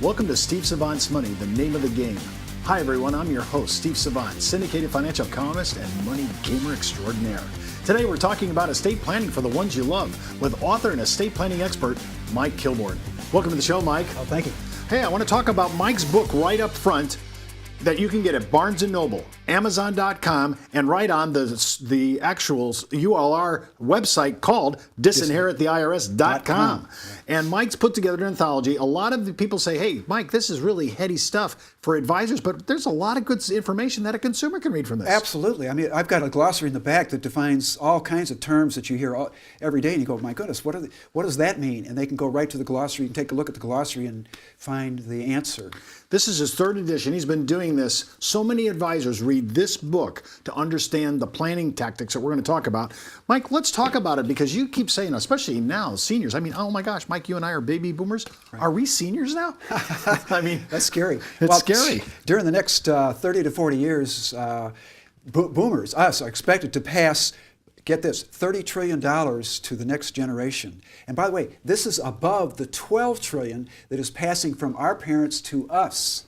Welcome to Steve Savant's Money, the name of the game. Hi everyone, I'm your host, Steve Savant, syndicated financial columnist and money gamer extraordinaire. Today we're talking about estate planning for the ones you love with author and estate planning expert, Mike Kilborn. Welcome to the show, Mike. Oh, thank you. Hey, I want to talk about Mike's book right up front that you can get at Barnes & Noble, Amazon.com, and right on the actual ULR website called disinherittheirs.com. And Mike's put together an anthology. A lot of the people say, hey, Mike, this is really heady stuff for advisors, but there's a lot of good information that a consumer can read from this. Absolutely. I mean, I've got a glossary in the back that defines all kinds of terms that you hear every day, and you go, my goodness, what does that mean? And they can go right to the glossary and take a look at the glossary and find the answer. This is his third edition. He's been doing this. So many advisors read this book to understand the planning tactics that we're going to talk about. Mike, let's talk about it because you keep saying, especially now, seniors. I mean, oh my gosh, Mike, you and I are baby boomers. Right. Are we seniors now? I mean, that's scary. It's scary. During the next 30 to 40 years, boomers, us, are expected to pass, get this, $30 trillion to the next generation. And by the way, this is above the $12 trillion that is passing from our parents to us.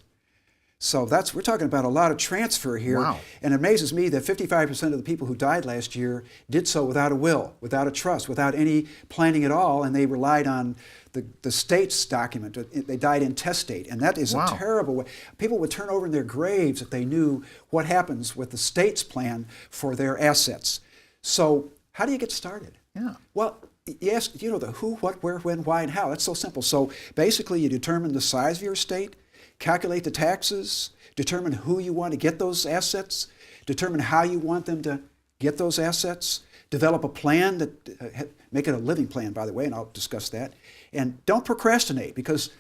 So we're talking about a lot of transfer here. Wow. And it amazes me that 55% of the people who died last year did so without a will, without a trust, without any planning at all, and they relied on the state's document. They died intestate, and that is a terrible way. People would turn over in their graves if they knew what happens with the state's plan for their assets. So how do you get started? Yeah. Well, yes, the who, what, where, when, why, and how. That's so simple. So basically, you determine the size of your estate, calculate the taxes, determine who you want to get those assets, determine how you want them to get those assets, develop a plan that make it a living plan, by the way, and I'll discuss that. And don't procrastinate, because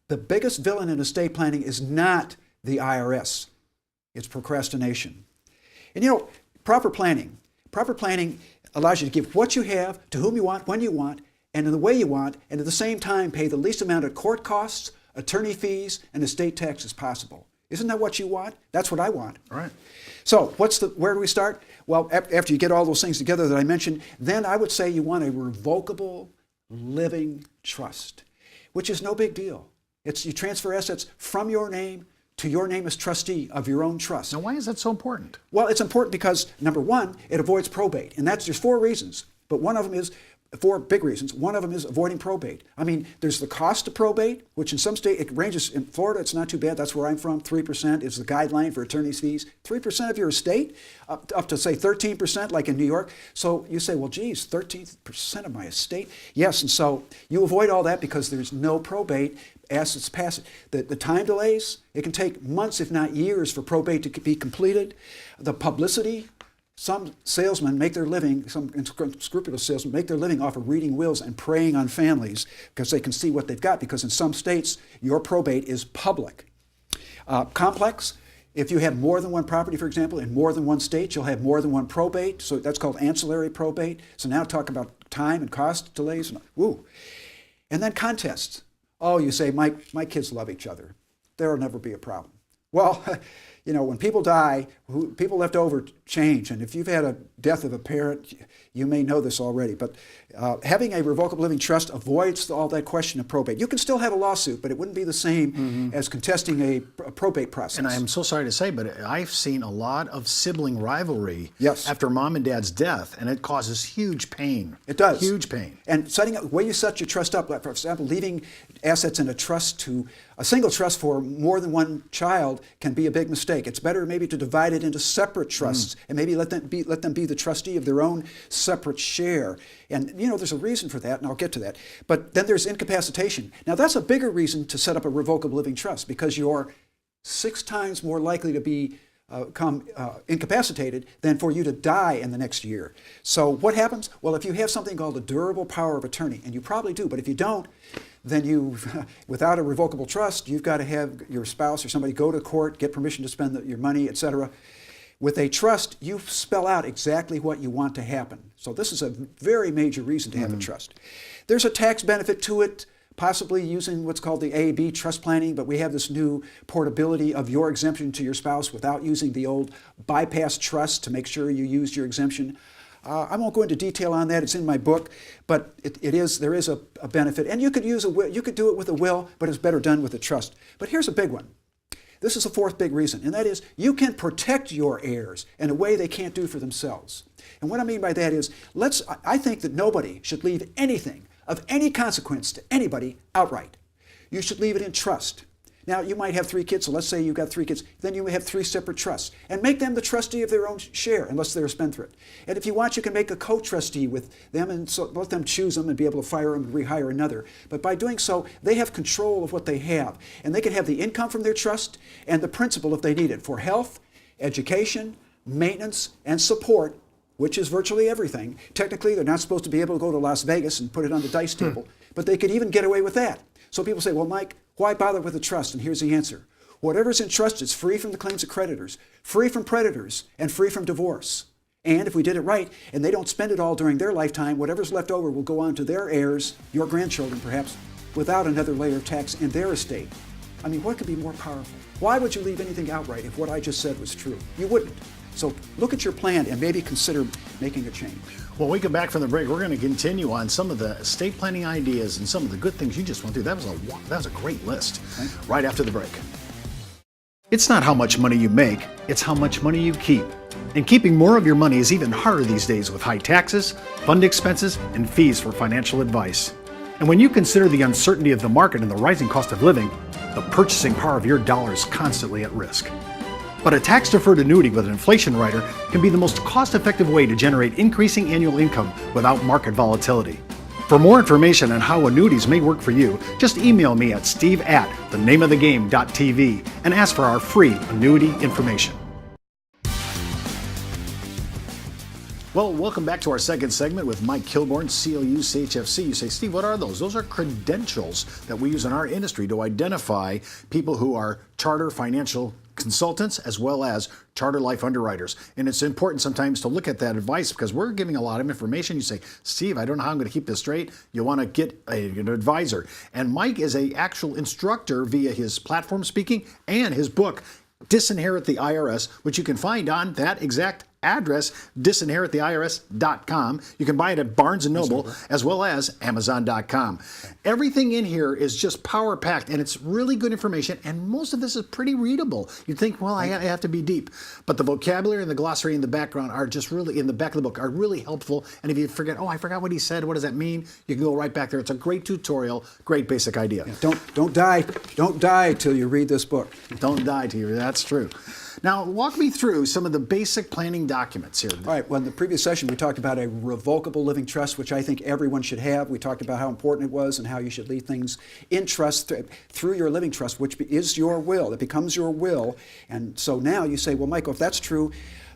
the biggest villain in estate planning is not the IRS. It's procrastination. And proper planning allows you to give what you have to whom you want, when you want, and in the way you want, and at the same time pay the least amount of court costs, attorney fees, and estate tax as possible. Isn't that what you want? That's what I want. All right. So where do we start? Well, after you get all those things together that I mentioned, then I would say you want a revocable living trust, which is no big deal. You transfer assets from your name to your name as trustee of your own trust. Now, why is that so important? Well, it's important because, number one, it avoids probate. And there's 4 reasons, but one of them is 4 big reasons. One of them is avoiding probate. I mean, there's the cost of probate, which in some states, it ranges. In Florida, it's not too bad. That's where I'm from. 3% is the guideline for attorney's fees. 3% of your estate, up to, say, 13%, like in New York. So you say, well, geez, 13% of my estate? Yes, and so you avoid all that because there's no probate. Assets pass it. The time delays, it can take months, if not years, for probate to be completed. The publicity, some salesmen make their living, some unscrupulous salesmen make their living off of reading wills and preying on families because they can see what they've got, because in some states, your probate is public. Complex, if you have more than one property, for example, in more than one state, you'll have more than one probate, so that's called ancillary probate. So now talk about time and cost delays. And then contests. Oh, you say, my kids love each other. There will never be a problem. Well, when people die, people left over change. And if you've had a death of a parent, you may know this already. But having a revocable living trust avoids all that question of probate. You can still have a lawsuit, but it wouldn't be the same as contesting a probate process. And I am so sorry to say, but I've seen a lot of sibling rivalry after mom and dad's death, and it causes huge pain. It does. Huge pain. And the way you set your trust up, like for example, leaving assets in a trust to a single trust for more than one child can be a big mistake. It's better maybe to divide it into separate trusts and maybe let them be the trustee of their own separate share. And there's a reason for that, and I'll get to that. But then there's incapacitation. Now that's a bigger reason to set up a revocable living trust, because you're 6 times more likely to become incapacitated than for you to die in the next year. So what happens? Well, if you have something called a durable power of attorney, and you probably do, but if you don't, then without a revocable trust, you've got to have your spouse or somebody go to court, get permission to spend your money, etc. With a trust, you spell out exactly what you want to happen. So this is a very major reason to have a trust. There's a tax benefit to it, possibly using what's called the A/B trust planning, but we have this new portability of your exemption to your spouse without using the old bypass trust to make sure you used your exemption. I won't go into detail on that. It's in my book, but there is a benefit. And you could use a will. You could do it with a will, but it's better done with a trust. But here's a big one. This is the fourth big reason, and that is you can protect your heirs in a way they can't do for themselves. And what I mean by that is, I think that nobody should leave anything of any consequence to anybody outright. You should leave it in trust. Now, you might have 3 kids, so let's say you've got 3 kids. Then you may have 3 separate trusts. And make them the trustee of their own share, unless they're a spendthrift. And if you want, you can make a co-trustee with them, and so let them choose them and be able to fire them and rehire another. But by doing so, they have control of what they have. And they can have the income from their trust and the principal if they need it for health, education, maintenance, and support, which is virtually everything. Technically, they're not supposed to be able to go to Las Vegas and put it on the dice table, but they could even get away with that. So people say, well, Mike, why bother with a trust? And here's the answer. Whatever's in trust is free from the claims of creditors, free from predators, and free from divorce. And if we did it right, and they don't spend it all during their lifetime, whatever's left over will go on to their heirs, your grandchildren perhaps, without another layer of tax in their estate. I mean, what could be more powerful? Why would you leave anything outright if what I just said was true? You wouldn't. So look at your plan and maybe consider making a change. When we come back from the break, we're going to continue on some of the estate planning ideas and some of the good things you just went through. That was a great list. Right after the break. It's not how much money you make, it's how much money you keep. And keeping more of your money is even harder these days with high taxes, fund expenses, and fees for financial advice. And when you consider the uncertainty of the market and the rising cost of living, the purchasing power of your dollar is constantly at risk. But a tax-deferred annuity with an inflation rider can be the most cost-effective way to generate increasing annual income without market volatility. For more information on how annuities may work for you, just email me at steve@thenameofthegame.tv and ask for our free annuity information. Well, welcome back to our second segment with Mike Kilborn, CLU CHFC. You say, Steve, what are those? Those are credentials that we use in our industry to identify people who are charter financial consultants as well as charter life underwriters. And it's important sometimes to look at that advice because we're giving a lot of information. You say, Steve, I don't know how I'm going to keep this straight. You want to get an advisor. And Mike is an actual instructor via his platform speaking and his book, Disinherit the IRS, which you can find on that exact address, disinherittheirs.com. You can buy it at Barnes & Noble as well as Amazon.com. Everything in here is just power-packed, and it's really good information, and most of this is pretty readable. You'd think, well, I have to be deep. But the vocabulary and the glossary in the background are just really, in the back of the book, are really helpful. And if you forget, I forgot what he said, what does that mean? You can go right back there. It's a great tutorial, great basic idea. Yeah, don't die till you read this book. Don't die till you read. That's true. Now, walk me through some of the basic planning documents here. All right. Well, in the previous session, we talked about a revocable living trust, which I think everyone should have. We talked about how important it was and how you should leave things in trust through your living trust, which is your will. It becomes your will. And so now you say, well, Michael, if that's true,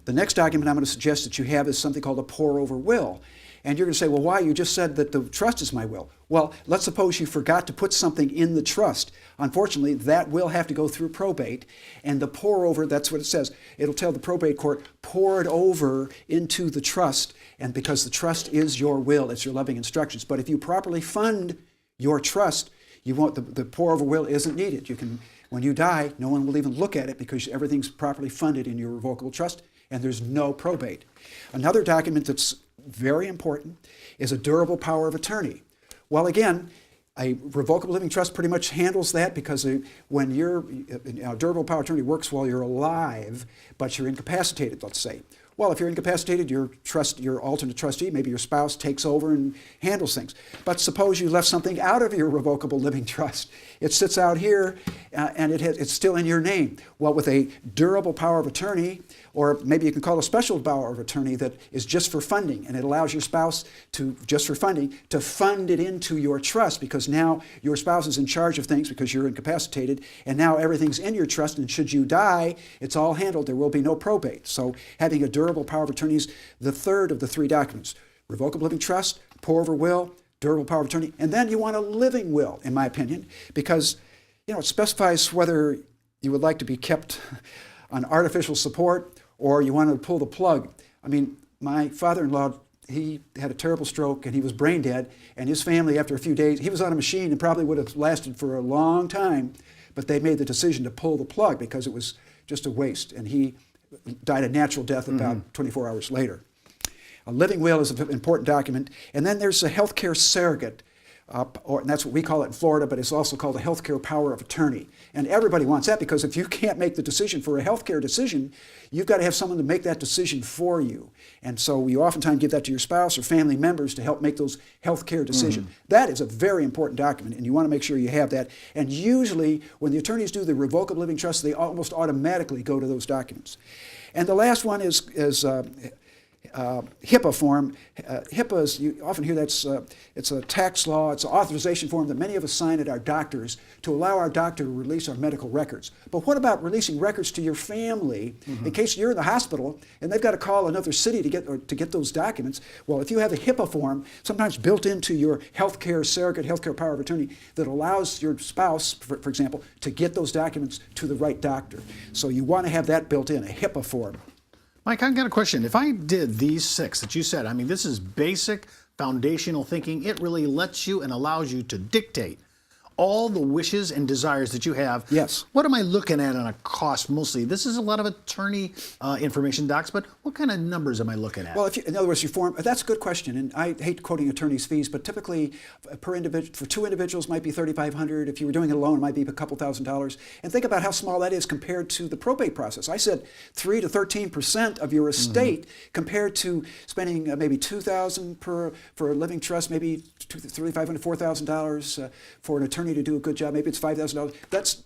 the next document I'm going to suggest that you have is something called a pour-over will. And you're going to say, well, why? You just said that the trust is my will. Well, let's suppose you forgot to put something in the trust. Unfortunately, that will have to go through probate. And the pour over, that's what it says. It'll tell the probate court, pour it over into the trust. And because the trust is your will, it's your loving instructions. But if you properly fund your trust, you won't, the pour over will isn't needed. You can, when you die, no one will even look at it because everything's properly funded in your revocable trust and there's no probate. Another document that's very important is a durable power of attorney. Well, again, a revocable living trust pretty much handles that because when a durable power of attorney works while you're alive, but you're incapacitated, let's say. Well, if you're incapacitated, your alternate trustee, maybe your spouse, takes over and handles things. But suppose you left something out of your revocable living trust. It sits out here, and it's still in your name. Well, with a durable power of attorney, or maybe you can call it a special power of attorney that is just for funding, and it allows your spouse to, just for funding, to fund it into your trust because now your spouse is in charge of things because you're incapacitated, and now everything's in your trust, and should you die, it's all handled. There will be no probate. So having a durable power of attorney is the third of the three documents. Revocable living trust, pour-over will, durable power of attorney, and then you want a living will, in my opinion, because it specifies whether you would like to be kept on artificial support or you want to pull the plug. I mean, my father-in-law, he had a terrible stroke and he was brain dead, and his family, after a few days, he was on a machine and probably would have lasted for a long time, but they made the decision to pull the plug because it was just a waste, and he died a natural death about 24 hours later. A living will is an important document. And then there's a healthcare surrogate. And that's what we call it in Florida, but it's also called a healthcare power of attorney. And everybody wants that because if you can't make the decision for a healthcare decision, you've got to have someone to make that decision for you. And so you oftentimes give that to your spouse or family members to help make those healthcare decisions. That is a very important document, and you want to make sure you have that. And usually, when the attorneys do the revocable living trust, they almost automatically go to those documents. And the last one is HIPAA form. HIPAA is, you often hear it's a tax law, it's an authorization form that many of us sign at our doctors to allow our doctor to release our medical records. But what about releasing records to your family in case you're in the hospital and they've got to call another city to get those documents? Well, if you have a HIPAA form, sometimes built into your healthcare surrogate, healthcare power of attorney, that allows your spouse, for example, to get those documents to the right doctor. So you want to have that built in, a HIPAA form. Mike, I've got a question. If I did these 6 that you said, I mean, this is basic foundational thinking. It really lets you and allows you to dictate all the wishes and desires that you have. Yes. What am I looking at on a cost mostly? This is a lot of attorney information docs, but what kind of numbers am I looking at? Well, in other words, that's a good question, and I hate quoting attorneys' fees, but typically per individual, for 2 individuals, might be $3,500. If you were doing it alone, it might be a couple $1,000s. And think about how small that is compared to the probate process. I said 3 to 13% of your estate compared to spending maybe $2,000 for a living trust, maybe $3,500, $4,000 for an attorney to do a good job. Maybe it's $5,000. That's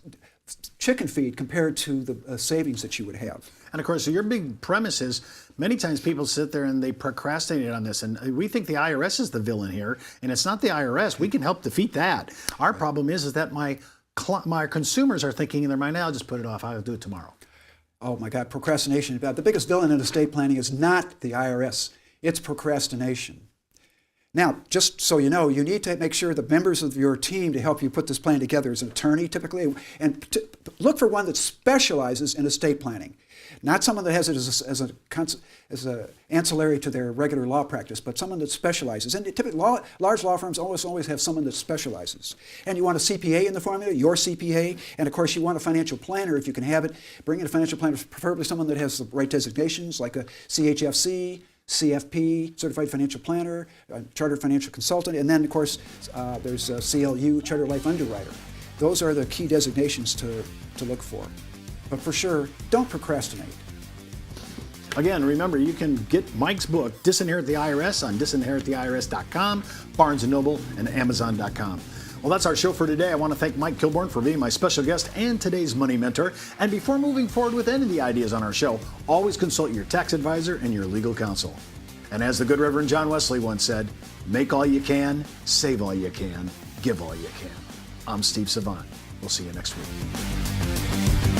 chicken feed compared to the savings that you would have. And of course, so your big premise is many times people sit there and they procrastinate on this, and we think the IRS is the villain here, and it's not the IRS. We can help defeat that. Our problem is that my consumers are thinking in their mind, I'll just put it off. I'll do it tomorrow. Oh my God, procrastination. The biggest villain in estate planning is not the IRS. It's procrastination. Now, just so you know, you need to make sure the members of your team to help you put this plan together is an attorney typically, and look for one that specializes in estate planning. Not someone that has it as a ancillary to their regular law practice, but someone that specializes. And typically, large law firms always have someone that specializes. And you want a CPA in the formula, your CPA, and of course you want a financial planner if you can have it. Bring in a financial planner, preferably someone that has the right designations, like a CHFC, CFP, Certified Financial Planner, Chartered Financial Consultant, and then, of course, there's CLU, Chartered Life Underwriter. Those are the key designations to look for. But for sure, don't procrastinate. Again, remember, you can get Mike's book, Disinherit the IRS, on disinherittheirs.com, Barnes & Noble, and Amazon.com. Well, that's our show for today. I want to thank Mike Kilborn for being my special guest and today's money mentor. And before moving forward with any of the ideas on our show, always consult your tax advisor and your legal counsel. And as the good Reverend John Wesley once said, make all you can, save all you can, give all you can. I'm Steve Savant. We'll see you next week.